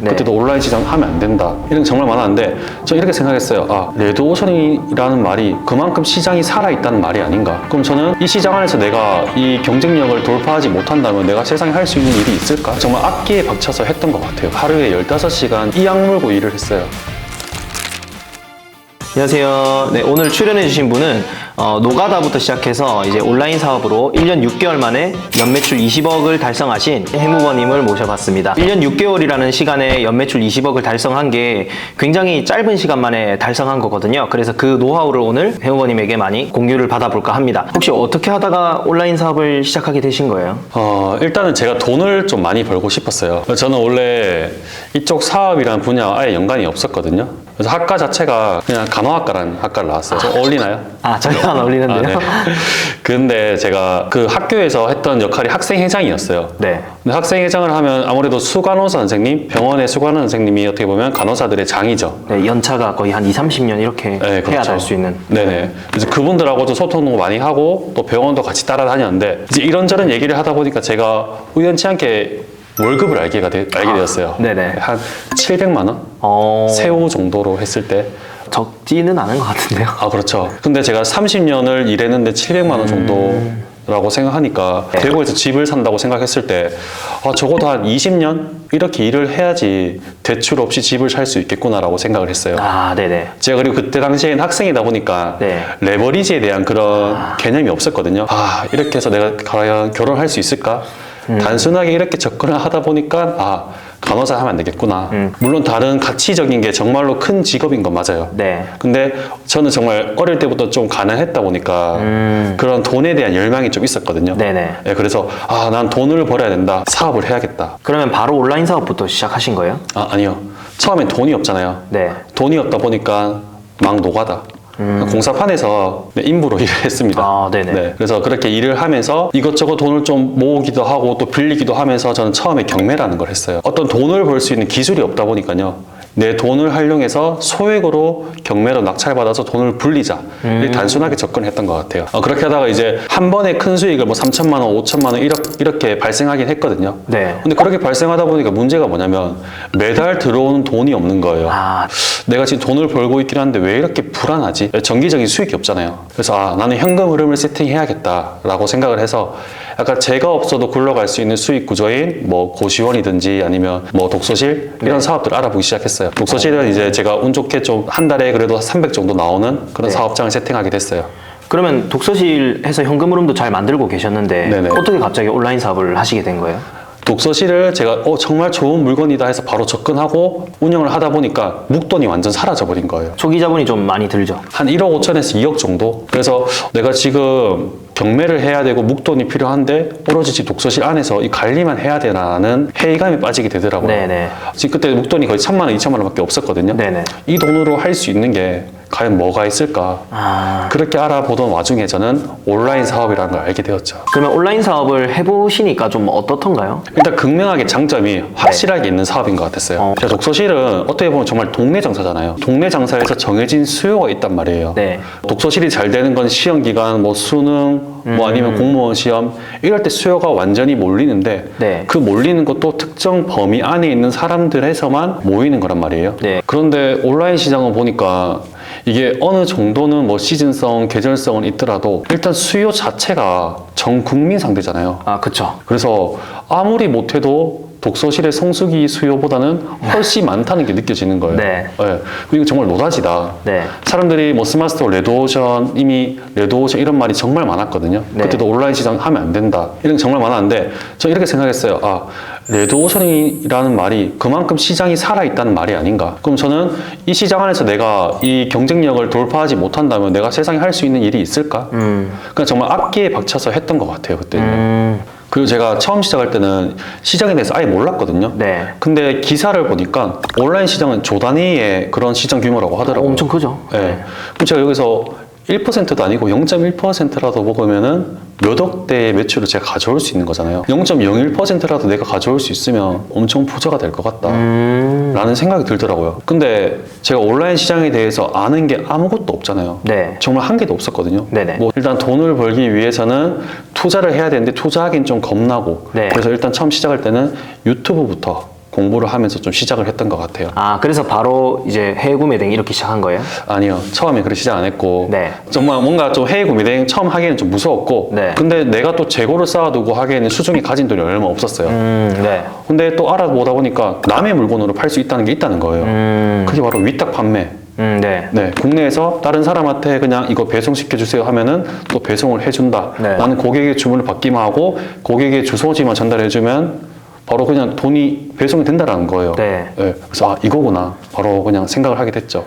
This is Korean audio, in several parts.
네. 그때도 온라인 시장 하면 안 된다. 이런 게 정말 많았는데 저는 이렇게 생각했어요. 아, 레드오션이라는 말이 그만큼 시장이 살아있다는 말이 아닌가. 그럼 저는 이 시장 안에서 내가 이 경쟁력을 돌파하지 못한다면 내가 세상에 할 수 있는 일이 있을까? 정말 악기에 박혀서 했던 것 같아요. 하루에 15시간 이 악물고 일을 했어요. 안녕하세요. 네, 오늘 출연해주신 분은 노가다부터 시작해서 이제 온라인 사업으로 1년 6개월 만에 연매출 20억을 달성하신 해무버님을 모셔봤습니다. 1년 6개월이라는 시간에 연매출 20억을 달성한 게 굉장히 짧은 시간 만에 달성한 거거든요. 그래서 그 노하우를 오늘 해무버님에게 많이 공유를 받아볼까 합니다. 혹시 어떻게 하다가 온라인 사업을 시작하게 되신 거예요? 일단은 제가 돈을 좀 많이 벌고 싶었어요. 저는 원래 이쪽 사업이라는 분야와 아예 연관이 없었거든요. 그래서 학과 자체가 그냥 간호학과라는 학과를 나왔어요. 좀 어울리나요? 저희가 안 어울리는데요? 네. 근데 제가 그 학교에서 했던 역할이 학생회장이었어요. 네. 근데 학생회장을 하면 아무래도 수간호사 선생님, 병원의 수간호사 선생님이 어떻게 보면 간호사들의 장이죠. 네, 연차가 거의 한 20-30년 이렇게 네, 해야 그렇죠. 될 수 있는. 네네. 그래서 그분들하고도 소통도 많이 하고 또 병원도 같이 따라다녔는데 이제 이런저런 얘기를 하다 보니까 제가 우연치 않게 월급을 알게 되었어요. 네네. 한 700만 원? 세후 정도로 했을 때. 적지는 않은 것 같은데요. 그렇죠. 근데 제가 30년을 일했는데 700만 원 정도라고 생각하니까 네. 대구에서 집을 산다고 생각했을 때 적어도 한 20년 이렇게 일을 해야지 대출 없이 집을 살 수 있겠구나라고 생각을 했어요. 네네. 제가 그리고 그때 당시엔 학생이다 보니까 네. 레버리지에 대한 그런 개념이 없었거든요. 이렇게 해서 내가 과연 결혼할 수 있을까? 단순하게 이렇게 접근을 하다 보니까 간호사 하면 안 되겠구나. 물론 다른 가치적인 게 정말로 큰 직업인 건 맞아요. 네. 근데 저는 정말 어릴 때부터 좀 가난했다 보니까 그런 돈에 대한 열망이 좀 있었거든요. 네네. 네, 그래서 난 돈을 벌어야 된다. 사업을 해야겠다. 그러면 바로 온라인 사업부터 시작하신 거예요? 아니요. 처음엔 돈이 없잖아요. 네. 돈이 없다 보니까 막 노가다. 공사판에서 인부로 일을 했습니다. 네네. 네, 그래서 그렇게 일을 하면서 이것저것 돈을 좀 모으기도 하고 또 빌리기도 하면서 저는 처음에 경매라는 걸 했어요. 어떤 돈을 벌 수 있는 기술이 없다 보니까요. 내 돈을 활용해서 소액으로 경매로 낙찰받아서 돈을 불리자. 이렇게 단순하게 접근했던 것 같아요. 그렇게 하다가 이제 한 번에 큰 수익을 3천만 원, 5천만 원 이렇게 발생하긴 했거든요. 네. 근데 그렇게 발생하다 보니까 문제가 뭐냐면 매달 들어오는 돈이 없는 거예요. 내가 지금 돈을 벌고 있긴 한데 왜 이렇게 불안하지? 정기적인 수익이 없잖아요. 그래서 나는 현금 흐름을 세팅해야겠다라고 생각을 해서 약간 제가 없어도 굴러갈 수 있는 수익 구조인 고시원이든지 아니면 독서실 이런 사업들을 알아보기 시작했어요. 독서실은 이제 제가 운 좋게 좀 한 달에 그래도 300 정도 나오는 그런 사업장을 세팅하게 됐어요. 그러면 독서실에서 현금 흐름도 잘 만들고 계셨는데 네네. 어떻게 갑자기 온라인 사업을 하시게 된 거예요? 독서실을 제가 정말 좋은 물건이다 해서 바로 접근하고 운영을 하다 보니까 묵돈이 완전 사라져버린 거예요. 초기 자본이 좀 많이 들죠? 한 1억 5천에서 2억 정도? 그래서 내가 지금 경매를 해야 되고 묵돈이 필요한데 오로지 독서실 안에서 이 관리만 해야 되나라는 회의감이 빠지게 되더라고요. 네네. 지금 그때 묵돈이 거의 1,000만 원, 2천만 원밖에 없었거든요. 네네. 이 돈으로 할 수 있는 게 과연 뭐가 있을까? 그렇게 알아보던 와중에 저는 온라인 사업이라는 걸 알게 되었죠. 그러면 온라인 사업을 해보시니까 좀 어떻던가요? 일단 극명하게 장점이 확실하게 있는 사업인 것 같았어요. 제가 독서실은 어떻게 보면 정말 동네 장사잖아요. 동네 장사에서 정해진 수요가 있단 말이에요. 네. 독서실이 잘 되는 건 시험 기간, 수능, 아니면 공무원 시험 이럴 때 수요가 완전히 몰리는데 네. 그 몰리는 것도 특정 범위 안에 있는 사람들에서만 모이는 거란 말이에요. 네. 그런데 온라인 시장은 보니까 이게 어느 정도는 시즌성, 계절성은 있더라도 일단 수요 자체가 전 국민 상대잖아요. 그쵸. 그래서 아무리 못해도 독서실의 성수기 수요보다는 훨씬 많다는 게 느껴지는 거예요. 네. 그리고 정말 노다지다. 네. 사람들이 스마트스토어 레드오션 이런 말이 정말 많았거든요. 네. 그때도 온라인 시장 하면 안 된다. 이런 게 정말 많았는데 저 이렇게 생각했어요. 레드오션이라는 말이 그만큼 시장이 살아있다는 말이 아닌가. 그럼 저는 이 시장 안에서 내가 이 경쟁력을 돌파하지 못한다면 내가 세상에 할 수 있는 일이 있을까? 그러니까 정말 악기에 박혀서 했던 것 같아요. 그때는. 그리고 제가 처음 시작할 때는 시장에 대해서 아예 몰랐거든요. 네. 근데 기사를 보니까 온라인 시장은 조 단위의 그런 시장 규모라고 하더라고요. 엄청 크죠? 네. 그럼 제가 여기서 1%도 아니고 0.1%라도 먹으면은 몇 억대의 매출을 제가 가져올 수 있는 거잖아요. 0.01%라도 내가 가져올 수 있으면 엄청 부자가 될 것 같다 라는 생각이 들더라고요. 근데 제가 온라인 시장에 대해서 아는 게 아무것도 없잖아요. 네. 정말 한 개도 없었거든요. 네네. 일단 돈을 벌기 위해서는 투자를 해야 되는데 투자하긴 좀 겁나고 네. 그래서 일단 처음 시작할 때는 유튜브부터 공부를 하면서 좀 시작을 했던 것 같아요. 아, 그래서 바로 이제 해외 구매 등 이렇게 시작한 거예요? 아니요. 처음에 그렇게 시작 안 했고 네. 정말 뭔가 좀 해외 구매 대행 처음 하기에는 좀 무서웠고 네. 근데 내가 또 재고를 쌓아두고 하기에는 수중에 가진 돈이 얼마 없었어요. 네. 근데 또 알아보다 보니까 남의 물건으로 팔 수 있다는 게 있다는 거예요. 그게 바로 위탁 판매. 네. 네, 국내에서 다른 사람한테 그냥 이거 배송시켜 주세요 하면은 또 배송을 해준다. 네. 나는 고객의 주문을 받기만 하고 고객의 주소지만 전달해주면 바로 그냥 돈이 배송이 된다라는 거예요. 네. 그래서 아 이거구나. 바로 그냥 생각을 하게 됐죠.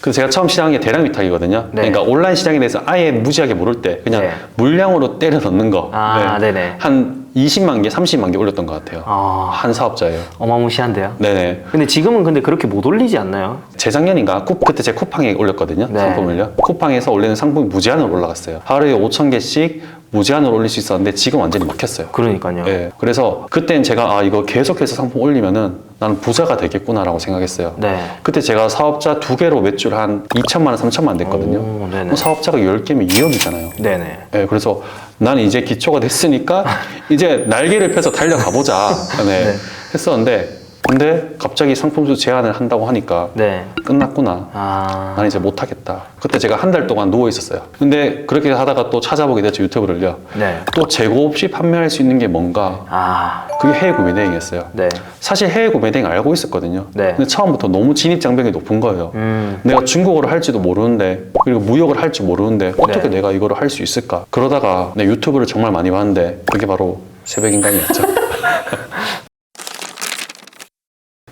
그래서 제가 처음 시작한 게 대량 위탁이거든요. 네. 그러니까 온라인 시장에 대해서 아예 무지하게 모를 때 그냥 네. 물량으로 때려 넣는 거. 아, 네네. 한 20만 개, 30만 개 올렸던 것 같아요. 아. 한 사업자예요. 어마무시한데요? 네네. 근데 지금은 근데 그렇게 못 올리지 않나요? 재작년인가 그때 제 쿠팡에 올렸거든요. 네. 상품을요. 쿠팡에서 올리는 상품이 무제한으로 올라갔어요. 하루에 5,000개씩 무제한으로 올릴 수 있었는데 지금 완전히 막혔어요. 그러니까요. 네. 그래서 그때는 제가 아 이거 계속해서 상품 올리면은 나는 부자가 되겠구나라고 생각했어요. 네. 그때 제가 사업자 2개로 매출 한 2천만 원, 3천만 원 됐거든요. 오, 네네. 그럼 사업자가 10개면 2억이잖아요. 네네. 네, 그래서 나는 이제 기초가 됐으니까 이제 날개를 펴서 달려가 보자. 네. 했었는데 근데 갑자기 상품수 제한을 한다고 하니까 네. 끝났구나. 아. 난 이제 못하겠다. 그때 제가 한 달 동안 누워 있었어요. 근데 그렇게 하다가 또 찾아보게 됐죠, 유튜브를요. 네. 또 재고 없이 판매할 수 있는 게 뭔가. 아. 그게 해외 구매 대행이었어요. 네. 사실 해외 구매 대행 알고 있었거든요. 네. 근데 처음부터 너무 진입 장벽이 높은 거예요. 내가 중국어를 할지도 모르는데 그리고 무역을 할지 모르는데 어떻게 네. 내가 이거를 할 수 있을까? 그러다가 내 유튜브를 정말 많이 봤는데 그게 바로 새벽인간이었죠.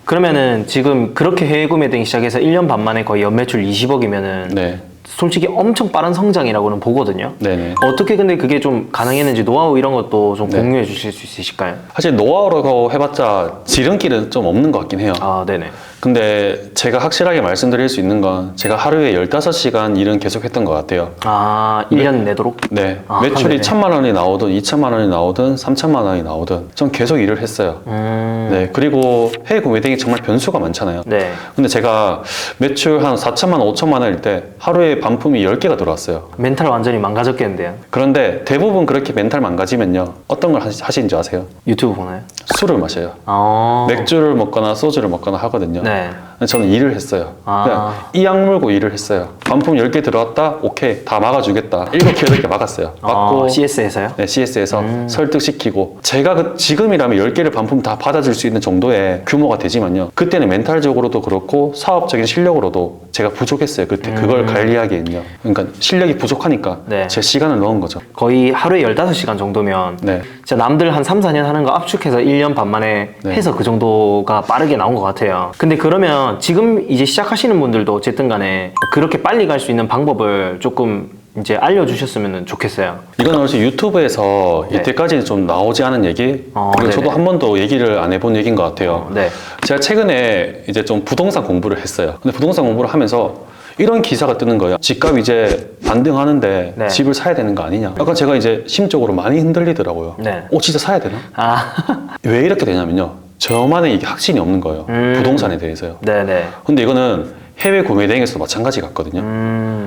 그러면은 지금 그렇게 해외 구매 등이 시작해서 1년 반 만에 거의 연매출 20억이면은 네. 솔직히 엄청 빠른 성장이라고는 보거든요. 네네. 어떻게 근데 그게 좀 가능했는지 노하우 이런 것도 좀 네. 공유해 주실 수 있으실까요? 사실 노하우라고 해봤자 지름길은 좀 없는 것 같긴 해요. 아, 네네. 근데 제가 확실하게 말씀드릴 수 있는 건 제가 하루에 15시간 일은 계속 했던 것 같아요. 아, 1년 내도록? 네. 아, 매출이 네네. 1,000만 원이 나오든 2,000만 원이 나오든 3,000만 원이 나오든 전 계속 일을 했어요. 네. 그리고 해외 구매 대행이 정말 변수가 많잖아요. 네. 근데 제가 매출 한 4천만 원, 5천만 원일 때 하루에 반품이 10개가 들어왔어요. 멘탈 완전히 망가졌겠는데요. 그런데 대부분 그렇게 멘탈 망가지면요. 어떤 걸 하시는지 아세요? 유튜브 보나요? 술을 마셔요. 아. 맥주를 먹거나 소주를 먹거나 하거든요. 네. 저는 일을 했어요. 아. 그냥 이 악물고 일을 했어요. 반품 10개 들어왔다? 오케이. 다 막아주겠다. 7개, 8개 막았어요. 막고 CS에서요? 네, CS에서 설득시키고 제가 지금이라면 10개를 반품 다 받아줄 수 있는 정도의 규모가 되지만요. 그때는 멘탈적으로도 그렇고 사업적인 실력으로도 제가 부족했어요. 그때 그걸 관리하기엔요. 그러니까 실력이 부족하니까 네. 제 시간을 넣은 거죠. 거의 하루에 15시간 정도면 네. 진짜 남들 한 3, 4년 하는 거 압축해서 1년 반 만에 네. 해서 그 정도가 빠르게 나온 것 같아요. 근데 그러면 지금 이제 시작하시는 분들도 어쨌든 간에 그렇게 빨리 갈 수 있는 방법을 조금 이제 알려주셨으면 좋겠어요. 이건 사실 유튜브에서 네. 이때까지는 좀 나오지 않은 얘기 그리고 저도 네네. 한 번도 얘기를 안 해본 얘기인 것 같아요. 네. 제가 최근에 이제 좀 부동산 공부를 했어요. 근데 부동산 공부를 하면서 이런 기사가 뜨는 거예요. 집값 이제 반등하는데 네. 집을 사야 되는 거 아니냐. 약간 제가 이제 심적으로 많이 흔들리더라고요. 네. 진짜 사야 되나? 아, 왜 이렇게 되냐면요. 저만의 이게 확신이 없는 거예요. 부동산에 대해서요. 네네. 근데 이거는 해외 구매 대행에서도 마찬가지 같거든요.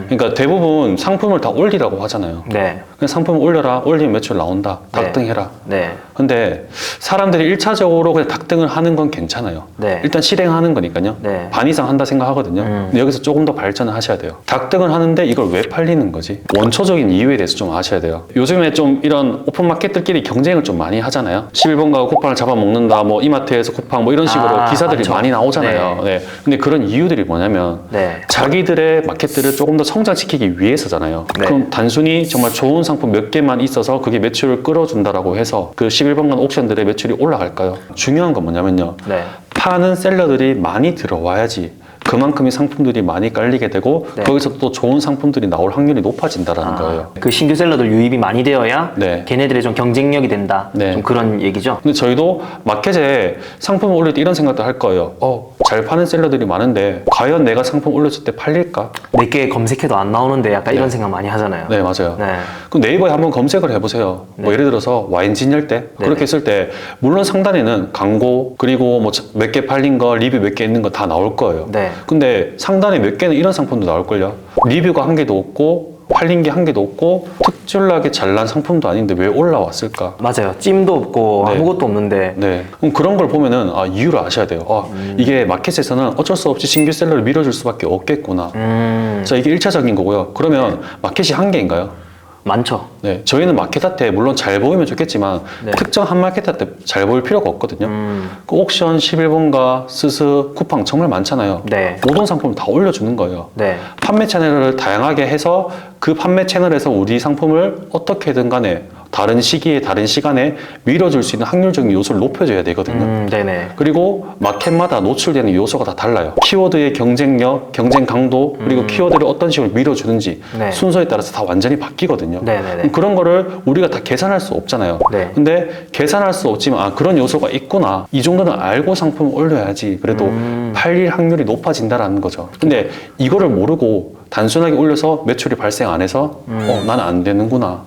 그러니까 대부분 상품을 다 올리라고 하잖아요. 네. 그냥 상품을 올려라. 올리면 매출 나온다. 닥등해라. 네. 근데 사람들이 1차적으로 그냥 닥등을 하는 건 괜찮아요. 네. 일단 실행하는 거니까요. 네. 반 이상 한다 생각하거든요. 근데 여기서 조금 더 발전을 하셔야 돼요. 닥등을 하는데 이걸 왜 팔리는 거지? 원초적인 이유에 대해서 좀 아셔야 돼요. 요즘에 좀 이런 오픈마켓들끼리 경쟁을 좀 많이 하잖아요. 11번 가고 쿠팡을 잡아먹는다. 뭐 이마트에서 쿠팡 뭐 이런 식으로 기사들이 많죠. 많이 나오잖아요. 네. 근데 그런 이유들이 뭐냐면 네. 자기들의 마켓들을 조금 더 성장시키기 위해서잖아요. 네. 그럼 단순히 정말 좋은 상품 몇 개만 있어서 그게 매출을 끌어준다라고 해서 그 11번간 옥션들의 매출이 올라갈까요? 중요한 건 뭐냐면요. 네. 파는 셀러들이 많이 들어와야지 그만큼의 상품들이 많이 깔리게 되고 네. 거기서 또 좋은 상품들이 나올 확률이 높아진다라는 거예요. 그 신규 셀러들 유입이 많이 되어야 네. 걔네들의 좀 경쟁력이 된다. 네. 좀 그런 얘기죠. 근데 저희도 마켓에 상품을 올릴 때 이런 생각도 할 거예요. 잘 파는 셀러들이 많은데 과연 내가 상품 올렸을 때 팔릴까? 몇 개 검색해도 안 나오는데 약간 이런 생각 많이 하잖아요. 네, 맞아요. 네. 그럼 네이버에 한번 검색을 해보세요. 뭐 예를 들어서 와인 진열 때 그렇게 했을 때 물론 상단에는 광고 그리고 뭐 몇 개 팔린 거 리뷰 몇 개 있는 거 다 나올 거예요. 네. 근데 상단에 몇 개는 이런 상품도 나올걸요. 리뷰가 한 개도 없고 팔린 게 한 개도 없고 특출나게 잘난 상품도 아닌데 왜 올라왔을까? 맞아요. 찜도 없고 네. 아무것도 없는데. 네. 그럼 그런 걸 보면은 이유를 아셔야 돼요. 이게 마켓에서는 어쩔 수 없이 신규 셀러를 밀어줄 수밖에 없겠구나. 자, 이게 1차적인 거고요. 그러면 마켓이 한계인가요? 많죠. 네, 저희는 마켓한테 물론 잘 보이면 좋겠지만 네. 특정 한 마켓한테 잘 보일 필요가 없거든요. 그 옥션, 11번가, 스스, 쿠팡 정말 많잖아요. 네. 모든 상품을 다 올려주는 거예요. 네. 판매 채널을 다양하게 해서 그 판매 채널에서 우리 상품을 어떻게든 간에 다른 시기에 다른 시간에 밀어줄 수 있는 확률적인 요소를 높여줘야 되거든요. 네네. 그리고 마켓마다 노출되는 요소가 다 달라요. 키워드의 경쟁력, 경쟁 강도, 그리고 키워드를 어떤 식으로 밀어주는지 네. 순서에 따라서 다 완전히 바뀌거든요. 네네네. 그럼 그런 거를 우리가 다 계산할 수 없잖아요. 네. 근데 계산할 수 없지만 그런 요소가 있구나. 이 정도는 알고 상품을 올려야지 그래도 팔릴 확률이 높아진다라는 거죠. 근데 이거를 모르고 단순하게 올려서 매출이 발생 안 해서 나는 안 되는구나.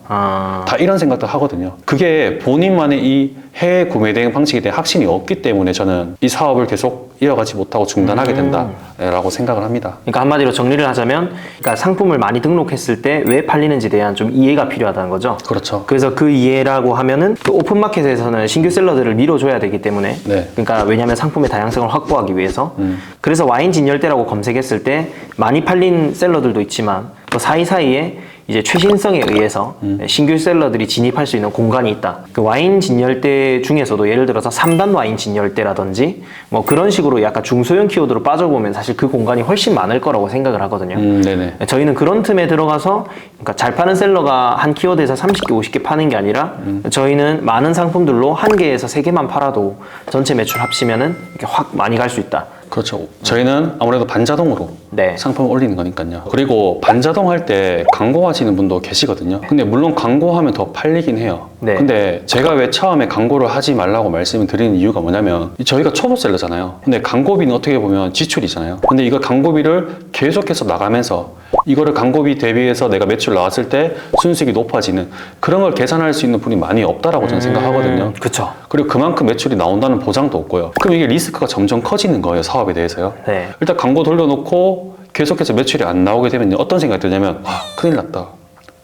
다 이런 생각도 하거든요. 그게 본인만의 이 해외 구매 대행 방식에 대한 확신이 없기 때문에 저는 이 사업을 계속 이어가지 못하고 중단하게 된다라고 생각을 합니다. 그러니까 한마디로 정리를 하자면, 그러니까 상품을 많이 등록했을 때 왜 팔리는지에 대한 좀 이해가 필요하다는 거죠. 그렇죠. 그래서 그 이해라고 하면은 그 오픈마켓에서는 신규 셀러들을 밀어줘야 되기 때문에, 네. 그러니까 왜냐하면 상품의 다양성을 확보하기 위해서. 그래서 와인 진열대라고 검색했을 때 많이 팔린 셀러들도 있지만 또 사이사이에 이제 최신성에 의해서 신규 셀러들이 진입할 수 있는 공간이 있다. 그 와인 진열대 중에서도 예를 들어서 3단 와인 진열대라든지 뭐 그런 식으로 약간 중소형 키워드로 빠져보면 사실 그 공간이 훨씬 많을 거라고 생각을 하거든요. 네네. 저희는 그런 틈에 들어가서, 그러니까 잘 파는 셀러가 한 키워드에서 30개, 50개 파는 게 아니라 저희는 많은 상품들로 한 개에서 3개만 팔아도 전체 매출 합치면은 이렇게 확 많이 갈 수 있다. 그렇죠. 저희는 아무래도 반자동으로 네. 상품을 올리는 거니까요. 그리고 반자동 할 때 광고하시는 분도 계시거든요. 근데 물론 광고하면 더 팔리긴 해요. 네. 근데 제가 왜 처음에 광고를 하지 말라고 말씀을 드리는 이유가 뭐냐면 저희가 초보셀러잖아요. 근데 광고비는 어떻게 보면 지출이잖아요. 근데 이거 광고비를 계속해서 나가면서 이거를 광고비 대비해서 내가 매출 나왔을 때 순수익이 높아지는 그런 걸 계산할 수 있는 분이 많이 없다라고 저는 생각하거든요. 그쵸. 그리고 그만큼 매출이 나온다는 보장도 없고요. 그럼 이게 리스크가 점점 커지는 거예요, 사업에 대해서요. 네. 일단 광고 돌려놓고 계속해서 매출이 안 나오게 되면 어떤 생각이 드냐면 큰일 났다.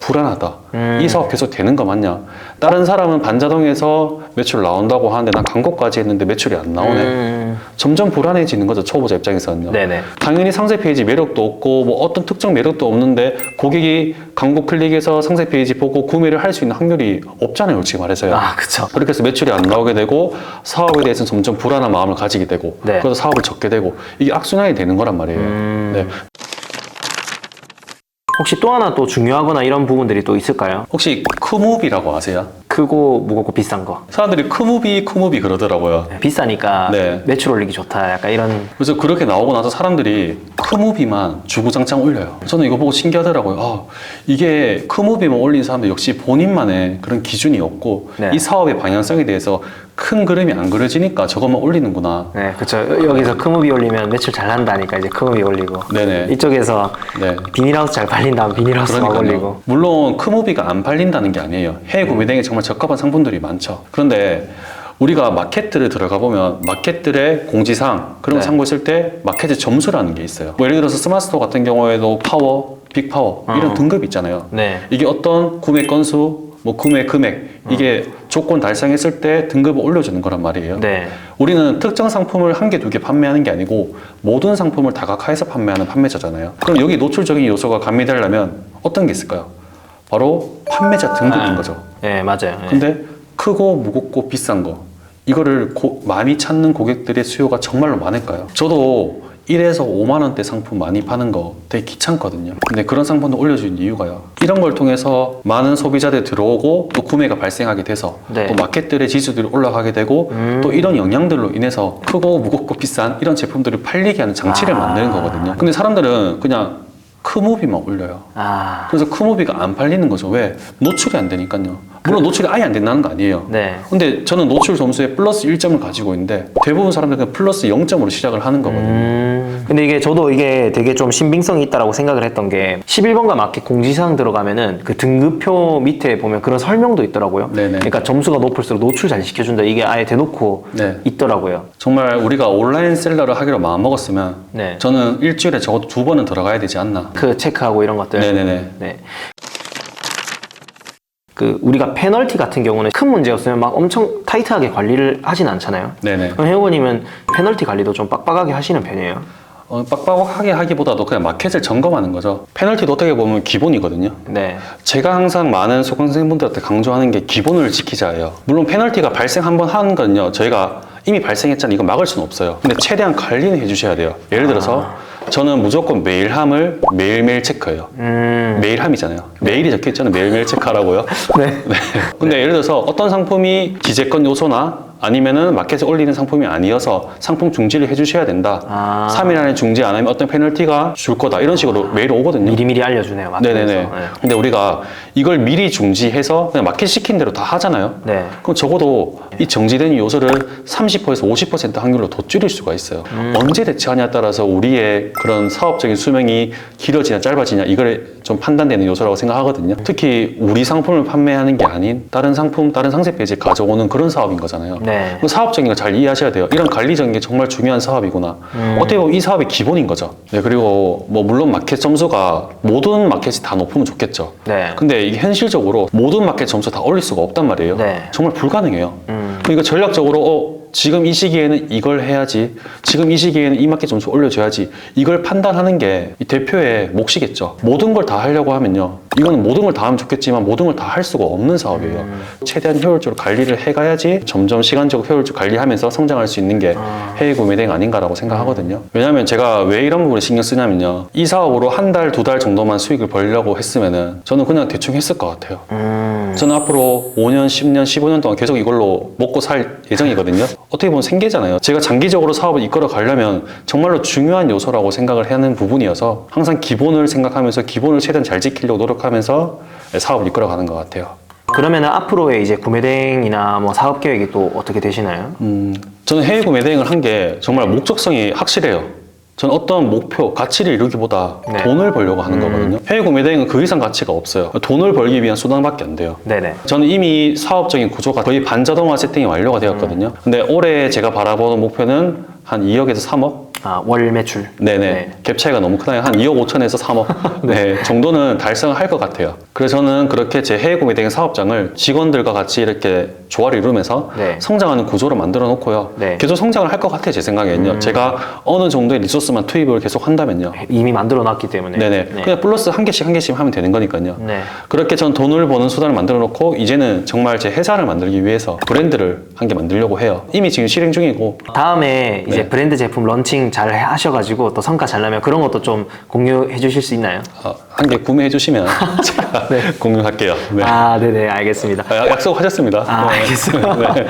불안하다. 이 사업 계속 되는 거 맞냐? 다른 사람은 반자동에서 매출 나온다고 하는데 난 광고까지 했는데 매출이 안 나오네. 점점 불안해지는 거죠, 초보자 입장에서는요. 네네. 당연히 상세 페이지 매력도 없고 뭐 어떤 특정 매력도 없는데 고객이 광고 클릭해서 상세 페이지 보고 구매를 할 수 있는 확률이 없잖아요, 솔직히 말해서요. 그쵸. 그렇게 해서 매출이 안 나오게 되고 사업에 대해서는 점점 불안한 마음을 가지게 되고 네. 그래서 사업을 접게 되고 이게 악순환이 되는 거란 말이에요. 네. 혹시 또 하나 또 중요하거나 이런 부분들이 또 있을까요? 혹시 크무비라고 아세요? 크고 무겁고 비싼 거. 사람들이 크무비 그러더라고요. 비싸니까 네. 매출 올리기 좋다. 약간 이런. 그래서 그렇게 나오고 나서 사람들이 크무비만 주구장창 올려요. 저는 이거 보고 신기하더라고요. 이게 크무비만 올린 사람들 역시 본인만의 그런 기준이 없고 네. 이 사업의 방향성에 대해서 큰 그림이 안 그려지니까 저것만 올리는구나. 네, 그쵸. 여기서 크무비 올리면 매출 잘 난다니까 이제 크무비 올리고. 네네. 이쪽에서 네. 비닐하우스 잘 팔린다면 비닐하우스 막 올리고. 물론 크무비가 안 팔린다는 게 아니에요. 해외 구매대행에 정말 적합한 상품들이 많죠. 그런데 우리가 마켓들을 들어가 보면 마켓들의 공지사항 그런 거 네. 참고했을 때 마켓의 점수라는 게 있어요. 뭐 예를 들어서 스마트스토어 같은 경우에도 파워, 빅파워 이런 등급이 있잖아요. 네. 이게 어떤 구매 건수, 뭐 구매 금액 이게 조건 달성했을 때 등급을 올려주는 거란 말이에요. 네. 우리는 특정 상품을 한 개, 두 개 판매하는 게 아니고 모든 상품을 다각화해서 판매하는 판매자잖아요. 그럼 여기 노출적인 요소가 가미되려면 어떤 게 있을까요? 바로 판매자 등급인 거죠. 네, 맞아요. 네. 근데 크고 무겁고 비싼 거 이거를 많이 찾는 고객들의 수요가 정말로 많을까요? 저도 1에서 5만 원대 상품 많이 파는 거 되게 귀찮거든요. 근데 그런 상품도 올려주는 이유가요. 이런 걸 통해서 많은 소비자들이 들어오고 또 구매가 발생하게 돼서 네. 또 마켓들의 지수들이 올라가게 되고 또 이런 영향들로 인해서 크고 무겁고 비싼 이런 제품들을 팔리게 하는 장치를 만드는 거거든요. 근데 사람들은 그냥 크무비만 올려요. 그래서 크무비가 안 팔리는 거죠. 왜? 노출이 안 되니까요. 물론 노출이 아예 안 된다는 거 아니에요. 네. 근데 저는 노출 점수에 플러스 1점을 가지고 있는데 대부분 사람들은 그냥 플러스 0점으로 시작을 하는 거거든요. 근데 이게 저도 이게 되게 좀 신빙성이 있다라고 생각을 했던 게 11번가 마켓 공지사항 들어가면은 그 등급표 밑에 보면 그런 설명도 있더라고요. 네네. 그러니까 점수가 높을수록 노출 잘 시켜준다. 이게 아예 대놓고 네. 있더라고요. 정말 우리가 온라인 셀러를 하기로 마음먹었으면 네. 저는 일주일에 적어도 2번은 들어가야 되지 않나. 그 체크하고 이런 것들. 네네네. 네. 그 우리가 페널티 같은 경우는 큰 문제 없으면 막 엄청 타이트하게 관리를 하진 않잖아요. 네네. 그럼 회원님은 페널티 관리도 좀 빡빡하게 하시는 편이에요? 빡빡하게 하기보다도 그냥 마켓을 점검하는 거죠. 페널티도 어떻게 보면 기본이거든요. 네. 제가 항상 많은 수강생분들한테 강조하는 게 기본을 지키자예요. 물론 페널티가 발생 한번 하는 건요, 저희가 이미 발생했잖아요. 이거 막을 수는 없어요. 근데 최대한 관리는 해주셔야 돼요. 예를 들어서 저는 무조건 메일함을 매일매일 체크해요. 메일함이잖아요. 메일이 적혀있잖아요. 매일매일 체크하라고요. 네. 네. 근데 예를 들어서 어떤 상품이 기재권 요소나 아니면은 마켓에 올리는 상품이 아니어서 상품 중지를 해주셔야 된다. 3일 안에 중지 안 하면 어떤 페널티가 줄 거다. 이런 식으로 메일이 오거든요. 미리미리 알려주네요. 마켓에서. 네네네. 네. 근데 우리가 이걸 미리 중지해서 그냥 마켓 시킨 대로 다 하잖아요. 네. 그럼 적어도 이 정지된 요소를 30%에서 50% 확률로 더 줄일 수가 있어요. 언제 대체하냐에 따라서 우리의 그런 사업적인 수명이 길어지냐 짧아지냐 이걸 좀 판단되는 요소라고 생각하거든요. 특히 우리 상품을 판매하는 게 아닌 다른 상품, 다른 상세 페이지에 가져오는 그런 사업인 거잖아요. 네. 그 사업적인 걸 잘 이해하셔야 돼요. 이런 관리적인 게 정말 중요한 사업이구나. 어떻게 보면 이 사업의 기본인 거죠. 네, 그리고 뭐 물론 마켓 점수가 모든 마켓이 다 높으면 좋겠죠. 네. 근데 이게 현실적으로 모든 마켓 점수 다 올릴 수가 없단 말이에요. 네. 정말 불가능해요. 그러니까 전략적으로 지금 이 시기에는 이걸 해야지, 지금 이 시기에는 이 마켓 점수 올려줘야지, 이걸 판단하는 게 이 대표의 몫이겠죠. 모든 걸 다 하려고 하면요, 이거는 모든 걸 다 하면 좋겠지만 모든 걸 다 할 수가 없는 사업이에요. 최대한 효율적으로 관리를 해가야지 점점 시간적으로 효율적으로 관리하면서 성장할 수 있는 게 해외 구매 대행 아닌가라고 생각하거든요. 왜냐하면 제가 왜 이런 부분에 신경 쓰냐면요, 이 사업으로 한 달, 두 달 정도만 수익을 벌려고 했으면은 저는 그냥 대충 했을 것 같아요. 저는 앞으로 5년, 10년, 15년 동안 계속 이걸로 먹고 살 예정이거든요. 어떻게 보면 생계잖아요. 제가 장기적으로 사업을 이끌어 가려면 정말로 중요한 요소라고 생각을 하는 부분이어서 항상 기본을 생각하면서 기본을 최대한 잘 지키려고 노력하면서 사업을 이끌어 가는 것 같아요. 그러면은 앞으로의 이제 구매 대행이나 뭐 사업 계획이 또 어떻게 되시나요? 저는 해외 구매 대행을 한 게 정말 목적성이 확실해요. 저는 어떤 목표, 가치를 이루기보다 네. 돈을 벌려고 하는 거거든요. 해외 구매 대행은 그 이상 가치가 없어요. 돈을 벌기 위한 수단밖에 안 돼요. 네네. 저는 이미 사업적인 구조가 거의 반자동화 세팅이 완료가 되었거든요. 근데 올해 제가 바라보는 목표는 한 2억에서 3억? 월 매출. 네네. 네. 갭 차이가 너무 크나요? 한 2억 5천에서 3억 네, 정도는 달성을 할 것 같아요. 그래서 저는 그렇게 제 해외 구매 대행 사업장을 직원들과 같이 이렇게 조화를 이루면서 네. 성장하는 구조로 만들어 놓고요. 네. 계속 성장을 할 것 같아요, 제 생각에는요. 제가 어느 정도의 리소스만 투입을 계속 한다면요. 이미 만들어 놨기 때문에. 네네. 네. 그냥 플러스 한 개씩 하면 되는 거니까요. 네. 그렇게 전 돈을 버는 수단을 만들어 놓고 이제는 정말 제 회사를 만들기 위해서 브랜드를 한 개 만들려고 해요. 이미 지금 실행 중이고. 다음에 이제 네. 브랜드 제품 런칭 잘 하셔가지고 또 성과 잘 나면 그런 것도 좀 공유해 주실 수 있나요? 한 개 구매해 주시면 제가 공유할게요. 네. 네네, 알겠습니다. 약속하셨습니다. 네. 알겠어요. 네.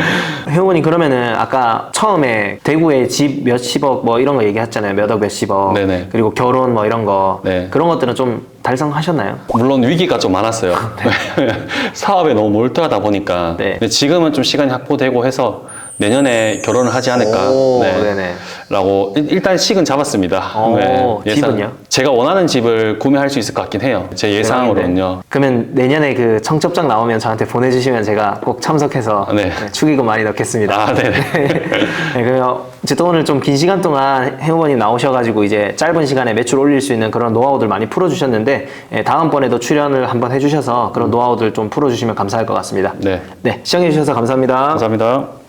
회원님, 그러면은 아까 처음에 대구에 집 몇십억 뭐 이런 거 얘기했잖아요. 몇억 몇십억. 네네. 그리고 결혼 뭐 이런 거. 네. 그런 것들은 좀 달성하셨나요? 물론 위기가 좀 많았어요. 사업에 너무 몰두하다 보니까. 네. 근데 지금은 좀 시간이 확보되고 해서 내년에 결혼을 하지 않을까. 오, 네네. 라고 일단 식은 잡았습니다. 오, 집은요? 제가 원하는 집을 구매할 수 있을 것 같긴 해요. 제 예상으로는요. 그러면 내년에 그 청첩장 나오면 저한테 보내주시면 제가 꼭 참석해서 네. 축의금 많이 넣겠습니다. 네네. 네, 그러면 어쨌든 오늘 좀 긴 시간 동안 회원님 나오셔가지고 이제 짧은 시간에 매출 올릴 수 있는 그런 노하우들 많이 풀어주셨는데, 다음번에도 출연을 한번 해주셔서 그런 노하우들 좀 풀어주시면 감사할 것 같습니다. 네. 네, 시청해주셔서 감사합니다. 감사합니다.